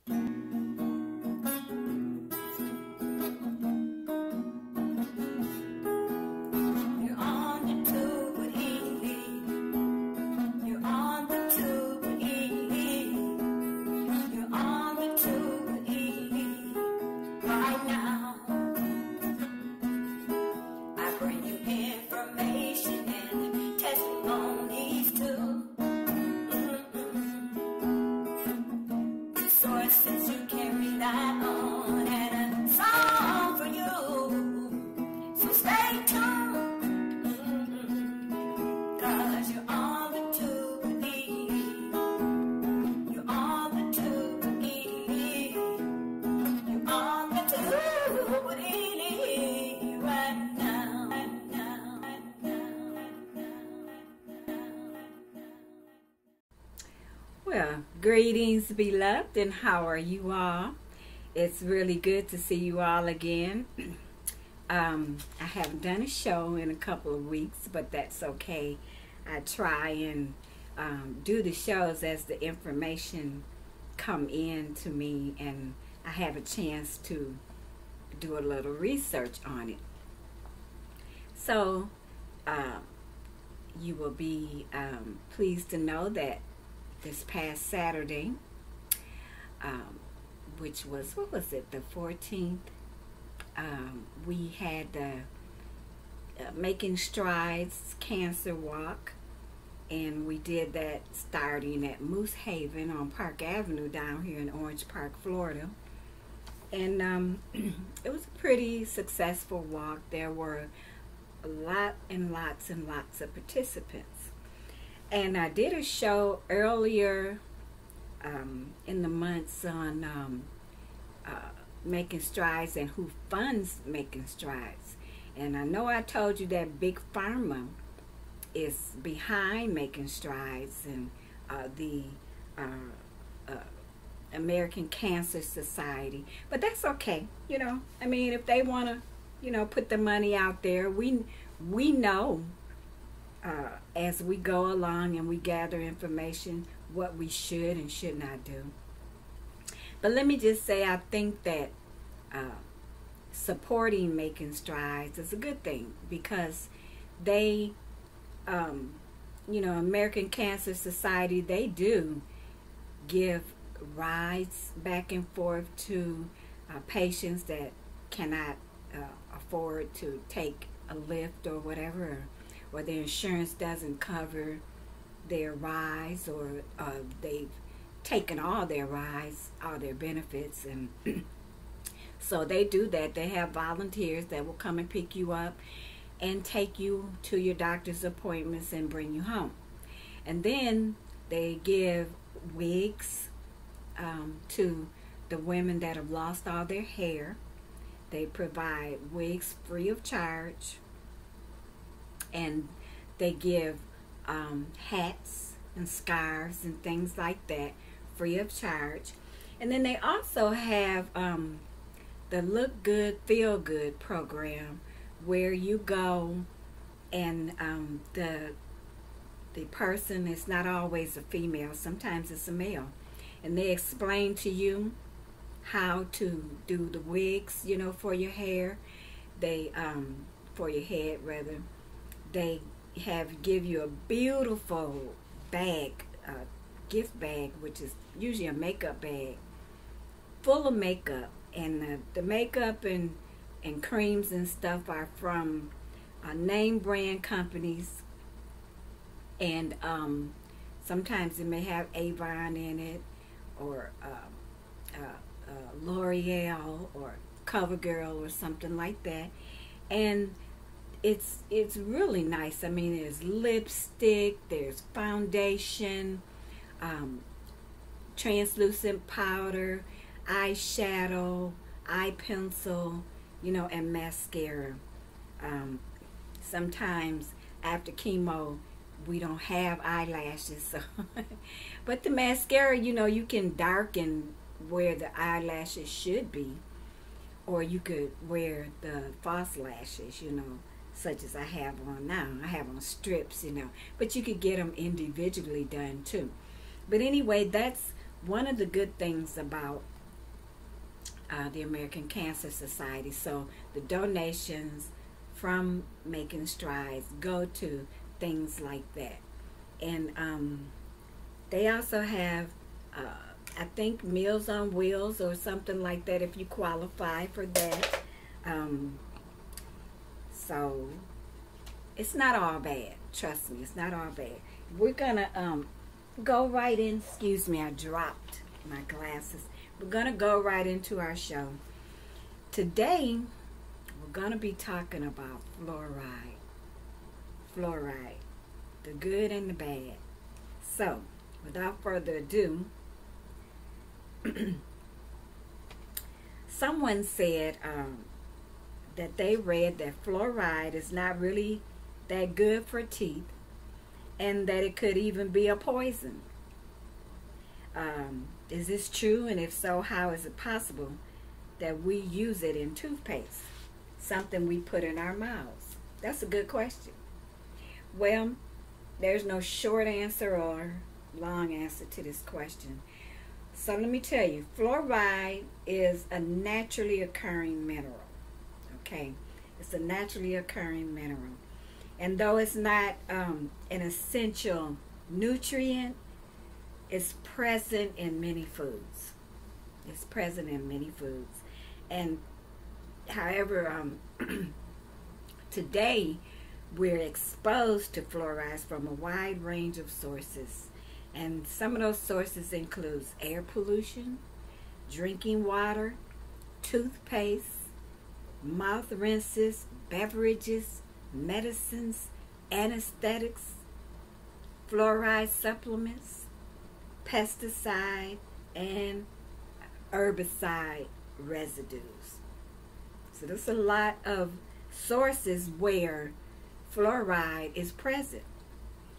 You're on the tube with E. You're on the tube with E. You're on the tube with E. Right now, I bring you information and testimonies too. Resources you can rely on and a song for you. So stay tuned, 'cause you're on the tube with E. You're on the tube with E. You're on the tube with E right now. Well, greetings, beloved, and how are you all? It's really good to see you all again. I haven't done a show in a couple of weeks, but that's okay. I try and do the shows as the information come in to me, and I have a chance to do a little research on it. So, you will be pleased to know that this past Saturday, which was, what was it, the 14th, we had the Making Strides Cancer Walk, and we did that starting at Moose Haven on Park Avenue down here in Orange Park, Florida. And it was a pretty successful walk. There were a lot and lots and lots of participants. And I did a show earlier in the months on Making Strides and who funds Making Strides. And I know I told you that Big Pharma is behind Making Strides, and the American Cancer Society. But that's okay, you know. I mean, if they want to, you know, put the money out there, we know as we go along and we gather information what we should and should not do. But let me just say, I think that supporting Making Strides is a good thing, because they, you know, American Cancer Society, they do give rides back and forth to patients that cannot afford to take a lift or whatever, or their insurance doesn't cover their rides, or they've taken all their rides, all their benefits, and so they do that. They have volunteers that will come and pick you up and take you to your doctor's appointments and bring you home. And then they give wigs to the women that have lost all their hair. They provide wigs free of charge, and they give hats and scarves and things like that free of charge. And then they also have the Look Good, Feel Good program, where you go and the person is not always a female, sometimes it's a male, and they explain to you how to do the wigs, you know, for your hair. They for your head rather. They give you a beautiful bag, gift bag, which is usually a makeup bag full of makeup, and the makeup and creams and stuff are from name brand companies, and sometimes it may have Avon in it, or L'Oreal or CoverGirl or something like that. And it's really nice. I mean, there's lipstick, there's foundation, translucent powder, eyeshadow, eye pencil, you know, and mascara. Sometimes after chemo we don't have eyelashes, so but the mascara, you know, you can darken where the eyelashes should be, or you could wear the false lashes, you know, such as I have on now. I have on strips, you know, but you could get them individually done too. But anyway, that's one of the good things about the American Cancer Society. So the donations from Making Strides go to things like that. And they also have, I think, Meals on Wheels or something like that if you qualify for that. So it's not all bad. Trust me, it's not all bad. We're gonna go right in. Excuse me, I dropped my glasses. We're gonna go right into our show. Today, we're gonna be talking about fluoride. Fluoride, the good and the bad. So, without further ado, someone said that they read that fluoride is not really that good for teeth, and that it could even be a poison. Is this true? And if so, how is it possible that we use it in toothpaste, something we put in our mouths? That's a good question. Well, there's no short answer or long answer to this question. So let me tell you, fluoride is a naturally occurring mineral. Okay, it's a naturally occurring mineral. And though it's not an essential nutrient, it's present in many foods. It's present in many foods. And however, today we're exposed to fluorides from a wide range of sources. And some of those sources includes air pollution, drinking water, toothpaste, mouth rinses, beverages, medicines, anesthetics, fluoride supplements, pesticide, and herbicide residues. So there's a lot of sources where fluoride is present.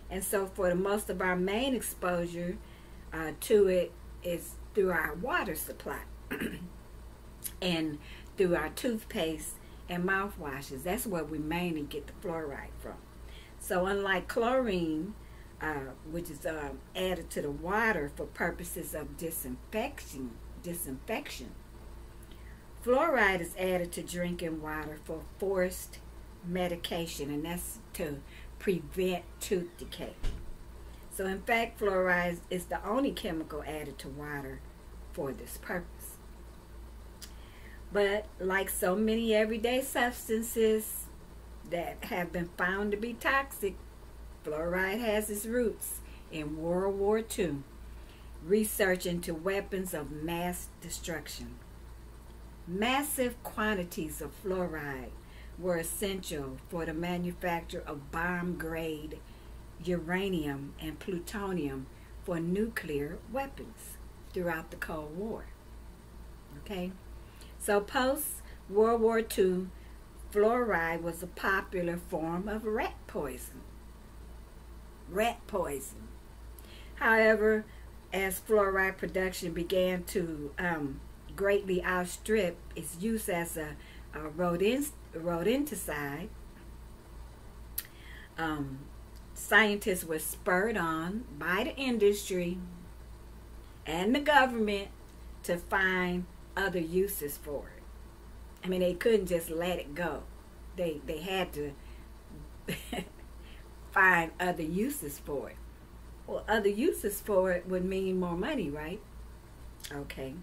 And so for the most of our main exposure to it is through our water supply and through our toothpaste and mouthwashes. That's where we mainly get the fluoride from. So unlike chlorine, which is added to the water for purposes of disinfection, fluoride is added to drinking water for forced medication, and that's to prevent tooth decay. So in fact, fluoride is the only chemical added to water for this purpose. But like so many everyday substances that have been found to be toxic, fluoride has its roots in World War II, research into weapons of mass destruction. Massive quantities of fluoride were essential for the manufacture of bomb-grade uranium and plutonium for nuclear weapons throughout the Cold War. Okay? So post-World War II, fluoride was a popular form of rat poison. Rat poison. However, as fluoride production began to greatly outstrip its use as a rodenticide, scientists were spurred on by the industry and the government to find other uses for it. I mean, they couldn't just let it go. They had to find other uses for it. Well, other uses for it would mean more money, right? Okay.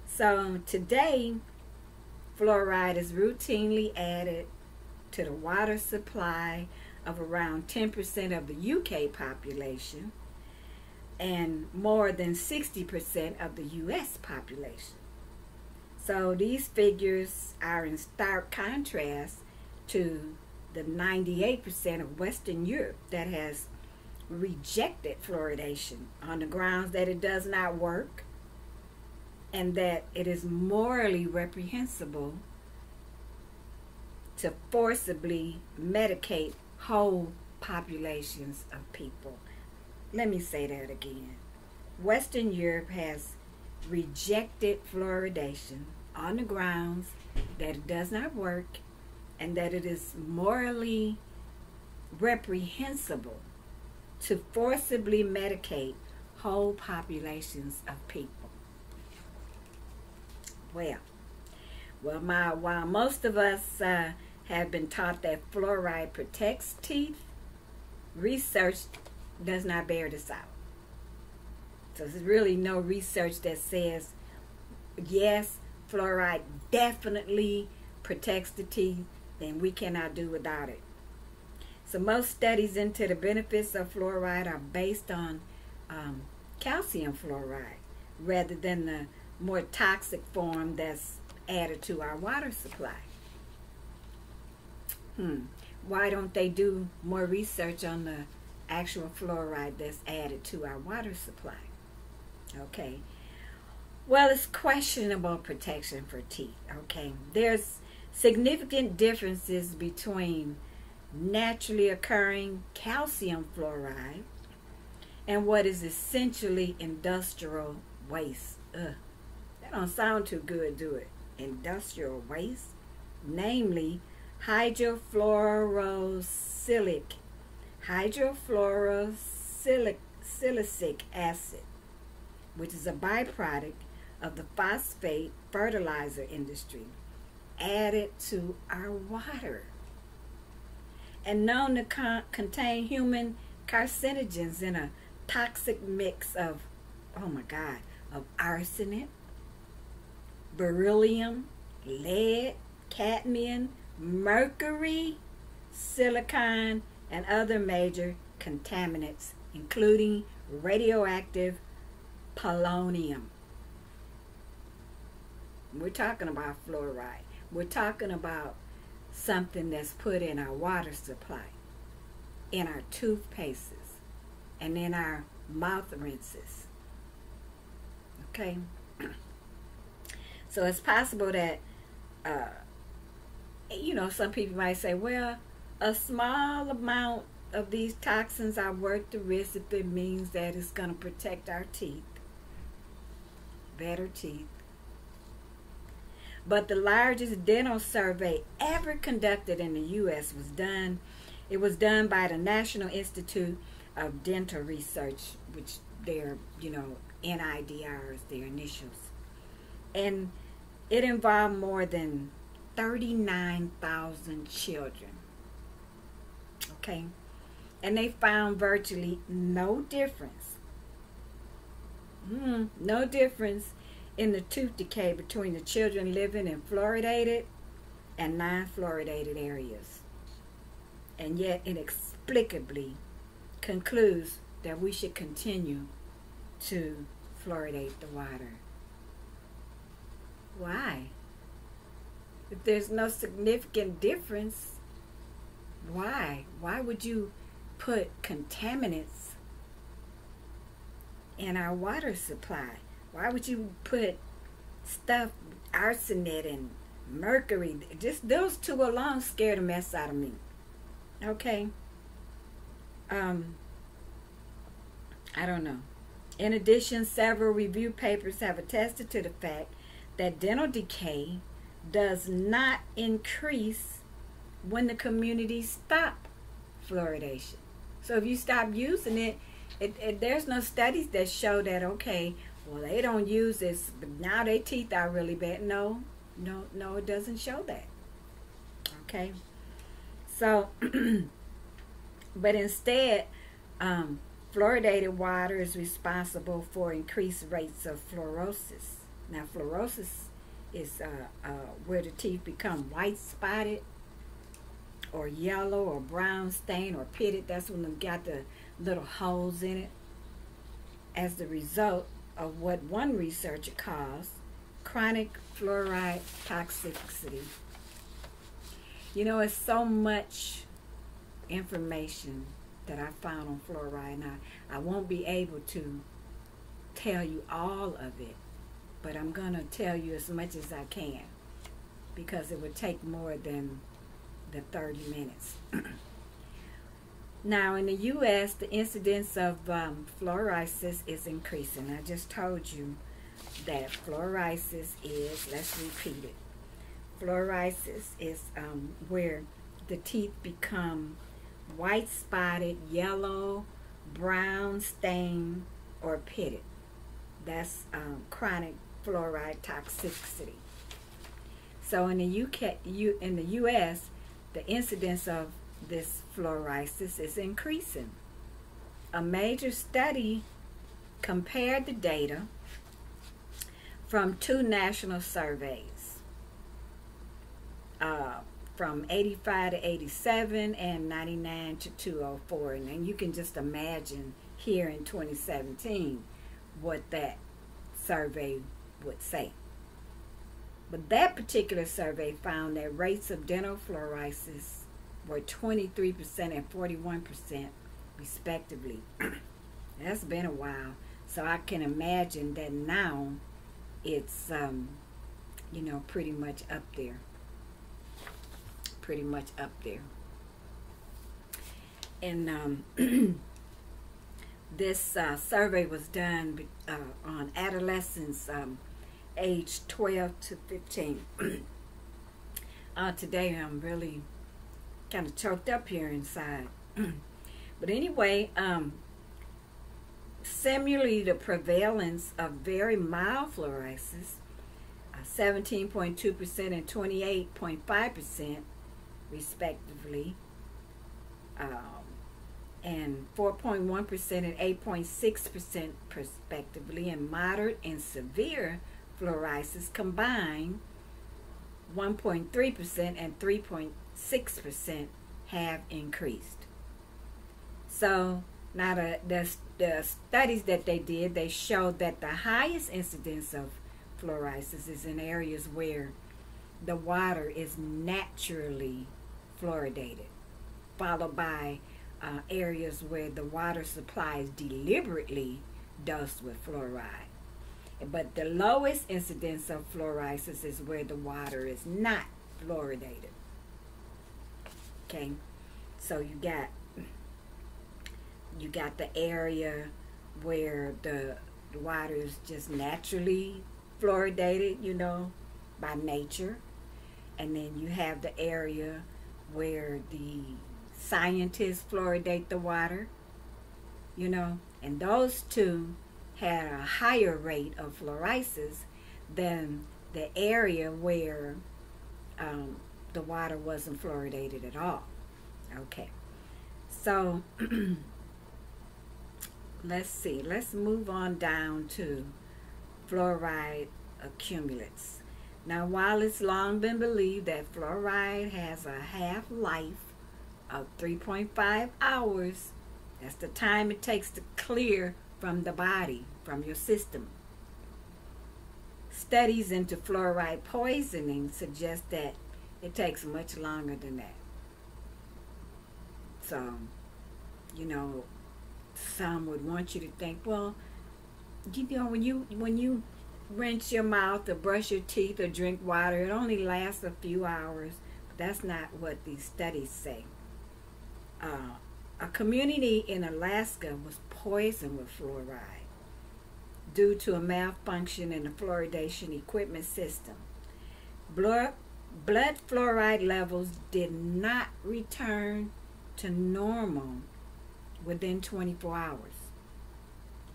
So today, fluoride is routinely added to the water supply of around 10% of the UK population and more than 60% of the US population. So these figures are in stark contrast to the 98% of Western Europe that has rejected fluoridation on the grounds that it does not work and that it is morally reprehensible to forcibly medicate whole populations of people. Let me say that again. Western Europe has rejected fluoridation on the grounds that it does not work and that it is morally reprehensible to forcibly medicate whole populations of people. While most of us have been taught that fluoride protects teeth, research does not bear this out. So there's really no research that says, yes, fluoride definitely protects the teeth, then we cannot do without it. So most studies into the benefits of fluoride are based on calcium fluoride rather than the more toxic form that's added to our water supply. Why don't they do more research on the actual fluoride that's added to our water supply? Okay. Well, it's questionable protection for teeth. Okay. There's significant differences between naturally occurring calcium fluoride and what is essentially industrial waste. That don't sound too good, do it? Industrial waste, namely hydrofluorosilicic acid, which is a byproduct of the phosphate fertilizer industry, added to our water and known to contain human carcinogens in a toxic mix of, of arsenic, beryllium, lead, cadmium, mercury, silicon, and other major contaminants, including radioactive polonium. We're talking about fluoride. We're talking about something that's put in our water supply, in our toothpastes, and in our mouth rinses. Okay? So it's possible that, some people might say, well, a small amount of these toxins are worth the risk if it means that it's going to protect our teeth, better teeth. But the largest dental survey ever conducted in the U.S. was done by the National Institute of Dental Research, which they're, NIDRs, their initials. And it involved more than 39,000 children. Okay? And they found virtually no difference. No difference in the tooth decay between the children living in fluoridated and non-fluoridated areas. And yet inexplicably concludes that we should continue to fluoridate the water. Why? If there's no significant difference, why? Why would you put contaminants in our water supply? Why would you put stuff, arsenic and mercury? Just those two alone scare the mess out of me. Okay? I don't know. In addition, several review papers have attested to the fact that dental decay does not increase when the community stop fluoridation. So if you stop using it, there's no studies that show that, okay, well, they don't use this, but now their teeth are really bad. No, it doesn't show that. Okay? So, but instead, fluoridated water is responsible for increased rates of fluorosis. Now, fluorosis is where the teeth become white spotted or yellow or brown stain or pitted. That's when they've got the little holes in it as the result of what one researcher calls chronic fluoride toxicity. It's so much information that I found on fluoride. Now, I won't be able to tell you all of it, but I'm going to tell you as much as I can because it would take more than the 30 minutes. Now, in the U.S., the incidence of fluorisis is increasing. I just told you that fluorisis is, let's repeat it. Fluorisis is where the teeth become white spotted, yellow, brown stained, or pitted. That's chronic fluoride toxicity. So in the in the U.S., the incidence of this fluorisis is increasing. A major study compared the data from two national surveys, from 85 to 87 and 99 to 204. And then you can just imagine here in 2017 what that survey would say. But that particular survey found that rates of dental fluorisis were 23% and 41% respectively. That's been a while. So I can imagine that now it's, you know, pretty much up there. Pretty much up there. And this survey was done on adolescents aged 12 to 15. Today I'm really kind of choked up here inside. But anyway, similarly, the prevalence of very mild fluorisis, 17.2% and 28.5% respectively, and 4.1% and 8.6% respectively, and moderate and severe fluorisis combined 1.3% and 3.6% have increased. So now the studies that they did, they showed that the highest incidence of fluorisis is in areas where the water is naturally fluoridated, followed by areas where the water supply is deliberately dosed with fluoride. But the lowest incidence of fluorisis is where the water is not fluoridated. Okay, so you got the area where the water is just naturally fluoridated, you know, by nature. And then you have the area where the scientists fluoridate the water, you know, and those two had a higher rate of fluorisis than the area where the water wasn't fluoridated at all. Okay, so let's see. Let's move on down to fluoride accumulates. Now, while it's long been believed that fluoride has a half-life of 3.5 hours, that's the time it takes to clear from the body, from your system. Studies into fluoride poisoning suggest that it takes much longer than that. So, you know, some would want you to think, well, you know, when you rinse your mouth or brush your teeth or drink water, it only lasts a few hours. But that's not what these studies say. A community in Alaska was poisoned with fluoride due to a malfunction in the fluoridation equipment system. Blood fluoride levels did not return to normal within 24 hours,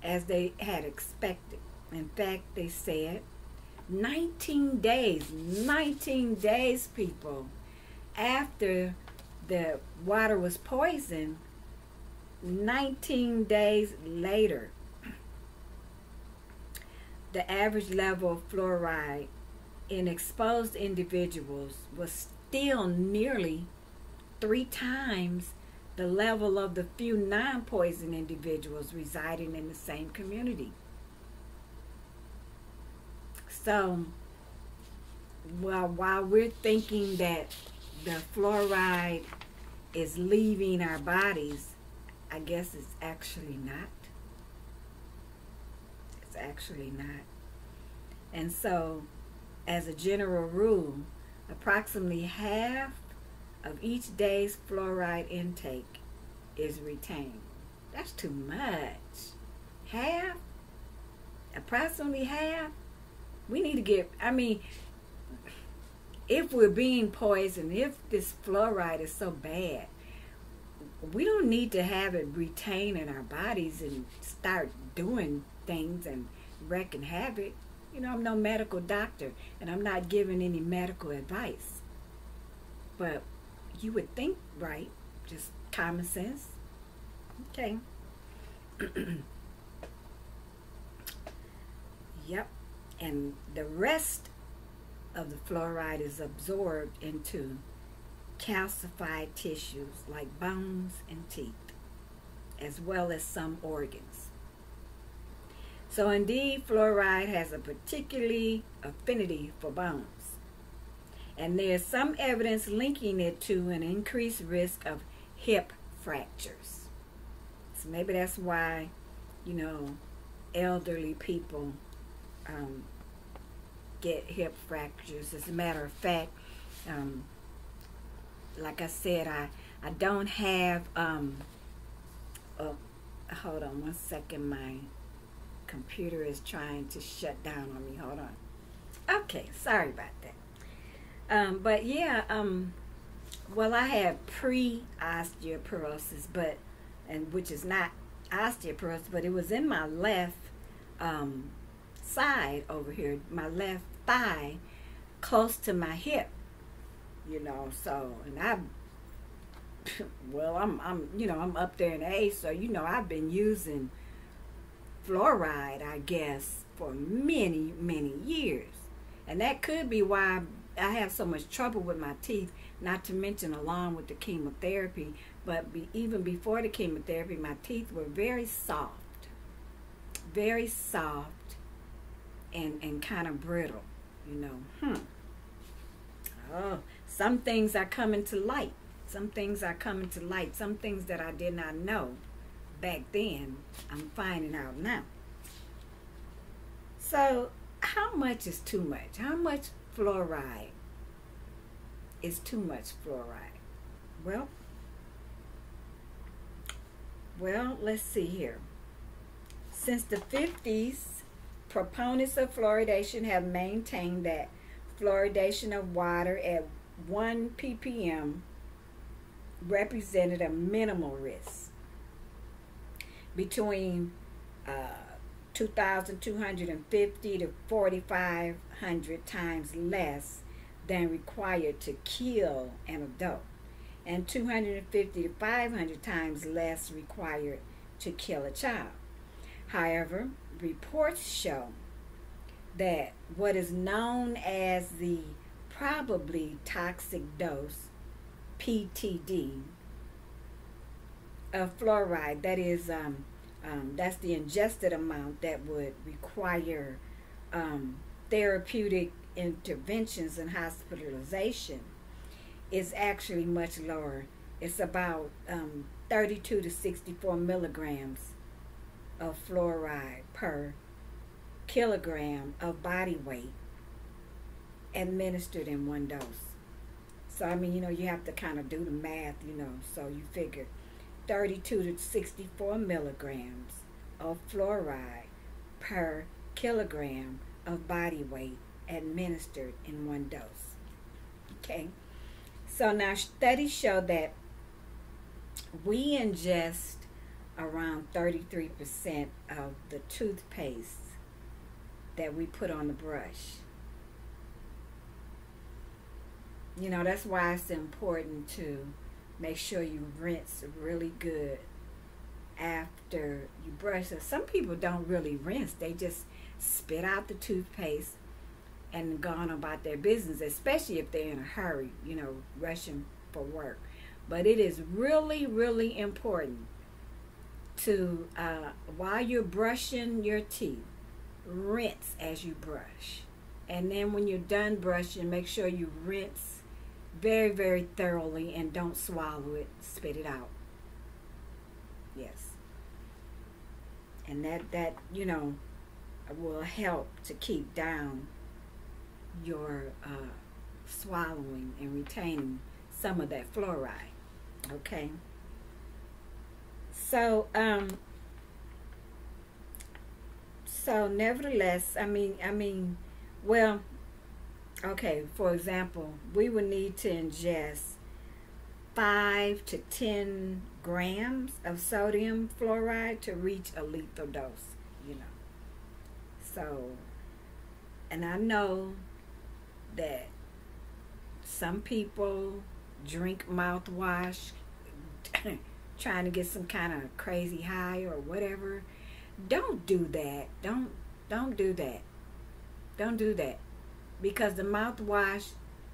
as they had expected. In fact, they said 19 days, people, after the water was poisoned, 19 days later, the average level of fluoride in exposed individuals was still nearly 3 times the level of the few non-poisoned individuals residing in the same community. So, well, while we're thinking that the fluoride is leaving our bodies, I guess it's actually not. It's actually not. And so, as a general rule, approximately half of each day's fluoride intake is retained. That's too much. Half? Approximately half? We need to get, I mean, if we're being poisoned, if this fluoride is so bad, we don't need to have it retained in our bodies and start doing things and wreaking havoc. I'm no medical doctor, and I'm not giving any medical advice. But you would think, right? Just common sense. Okay. Yep. And the rest of the fluoride is absorbed into calcified tissues like bones and teeth, as well as some organs. So indeed, fluoride has a particularly affinity for bones. And there's some evidence linking it to an increased risk of hip fractures. So maybe that's why, elderly people get hip fractures. As a matter of fact, like I said, I don't have, hold on one second, my computer is trying to shut down on me. Hold on. Okay, sorry about that. But yeah, well, I had pre-osteoporosis, which is not osteoporosis, but it was in my left side over here, my left thigh, close to my hip. So, and I'm up there in age, so I've been using fluoride, I guess, for many, many years. And that could be why I have so much trouble with my teeth, not to mention along with the chemotherapy. But even before the chemotherapy, my teeth were very soft, and kind of brittle, Oh, some things are coming to light. Some things that I did not know back then, I'm finding out now. So, how much is too much? How much fluoride is too much fluoride? Well, let's see here. Since the 50s, proponents of fluoridation have maintained that fluoridation of water at 1 ppm represented a minimal risk. Between 2,250 to 4,500 times less than required to kill an adult, and 250 to 500 times less required to kill a child. However, reports show that what is known as the probably toxic dose, PTD, of fluoride, that is, that's the ingested amount that would require therapeutic interventions and hospitalization, is actually much lower. It's about 32 to 64 milligrams of fluoride per kilogram of body weight administered in one dose. So, you have to kind of do the math, so you figure 32 to 64 milligrams of fluoride per kilogram of body weight administered in one dose. Okay, so now studies show that we ingest around 33% of the toothpaste that we put on the brush. That's why it's important to make sure you rinse really good after you brush. So some people don't really rinse. They just spit out the toothpaste and go on about their business, especially if they're in a hurry, rushing for work. But it is really, really important to, while you're brushing your teeth, rinse as you brush. And then when you're done brushing, make sure you rinse very, very thoroughly and don't swallow it, spit it out. Yes. And that will help to keep down your swallowing and retaining some of that fluoride. Okay. So nevertheless, well, okay, for example, we would need to ingest 5 to 10 grams of sodium fluoride to reach a lethal dose, So And I know that some people drink mouthwash trying to get some kind of crazy high or whatever. Don't do that. Don't do that. Don't do that. Because the mouthwash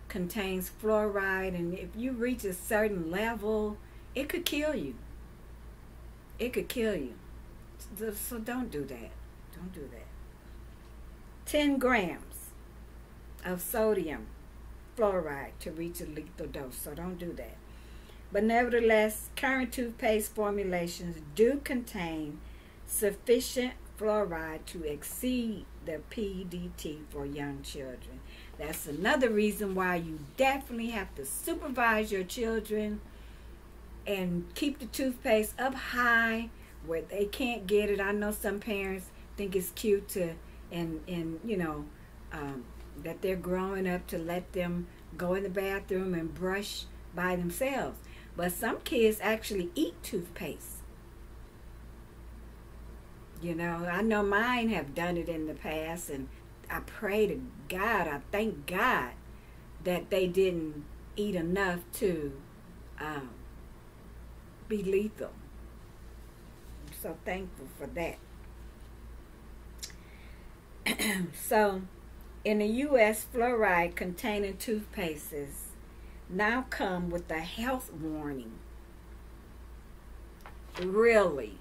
contains fluoride, and if you reach a certain level, it could kill you. It could kill you. So don't do that. Don't do that. 10 grams of sodium fluoride to reach a lethal dose. So don't do that. But nevertheless, current toothpaste formulations do contain sufficient fluoride to exceed the PDT for young children. That's another reason why you definitely have to supervise your children and keep the toothpaste up high where they can't get it. I know some parents think it's cute to, and you know, that they're growing up to let them go in the bathroom and brush by themselves. But some kids actually eat toothpaste. You know, I know mine have done it in the past, and I pray to God, I thank God that they didn't eat enough to be lethal. I'm so thankful for that. So, in the U.S., fluoride containing toothpastes now come with a health warning. Really?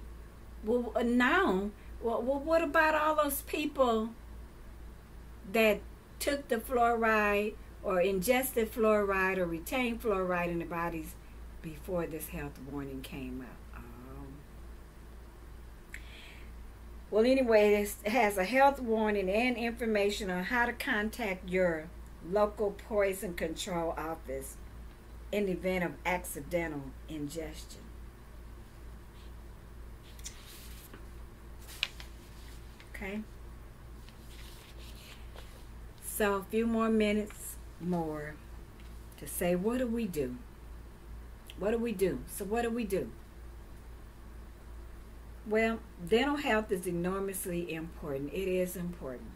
Well, now, well, what about all those people that took the fluoride or ingested fluoride or retained fluoride in their bodies before this health warning came out? Well, anyway, it has a health warning and information on how to contact your local poison control office in the event of accidental ingestion. Okay? So, a few more minutes more to say, what do we do? What do we do? So, what do we do? Well, dental health is enormously important. It is important.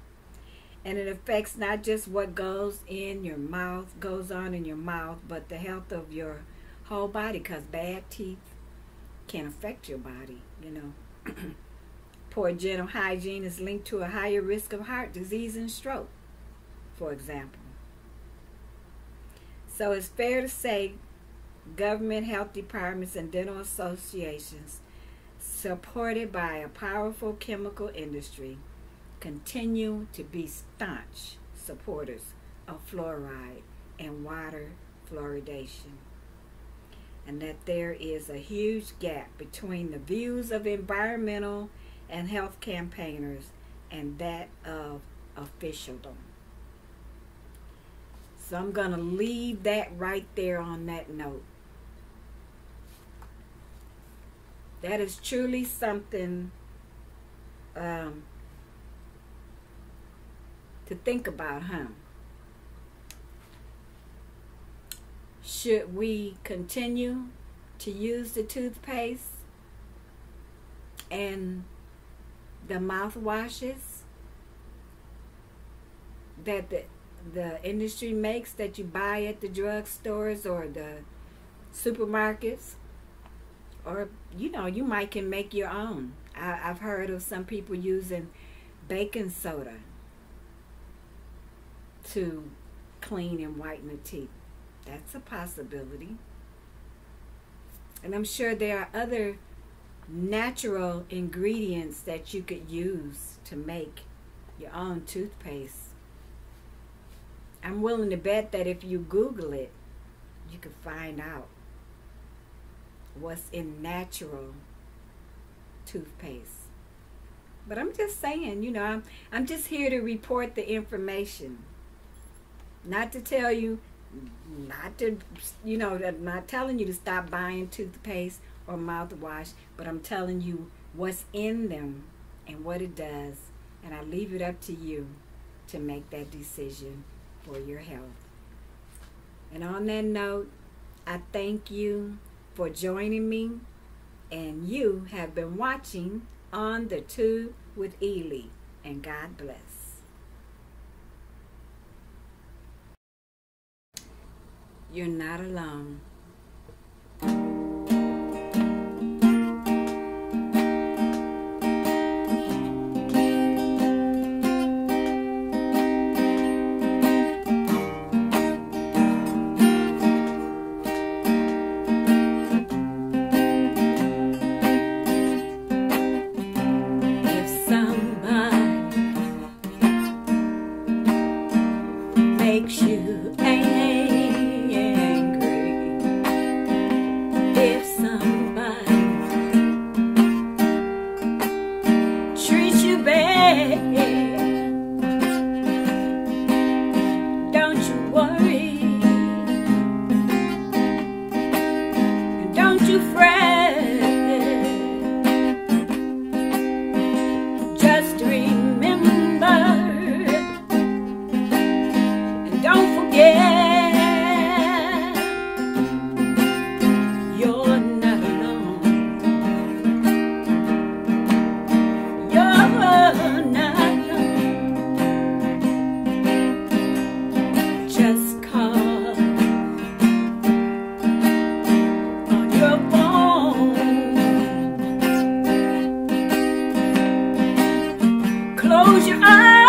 And it affects not just what goes on in your mouth, but the health of your whole body, because bad teeth can affect your body, you know. Poor dental hygiene is linked to a higher risk of heart disease and stroke, for example. So it's fair to say government health departments and dental associations, supported by a powerful chemical industry, continue to be staunch supporters of fluoride and water fluoridation, and that there is a huge gap between the views of environmental and health campaigners and that of officialdom. So I'm going to leave that right there on that note. That is truly something to think about, huh? Should we continue to use the toothpaste and the mouthwashes that the industry makes that you buy at the drugstores or the supermarkets? Or, you know, you might can make your own. I've heard of some people using baking soda to clean and whiten the teeth. That's a possibility. And I'm sure there are other natural ingredients that you could use to make your own toothpaste. I'm willing to bet that if you Google it, you can find out what's in natural toothpaste. But I'm just saying, you know, I'm just here to report the information. Not to tell you, not to, you know, I'm not telling you to stop buying toothpaste or mouthwash, but I'm telling you what's in them and what it does. And I leave it up to you to make that decision for your health. And on that note, I thank you for joining me, and you have been watching On the Tube with Ely, and God bless. you're not alone. If somebody makes you angry, if somebody treats you bad, don't you worry, don't you fret, just remember and don't forget, you're not alone. You're not alone. Just call on your phone. Close your eyes.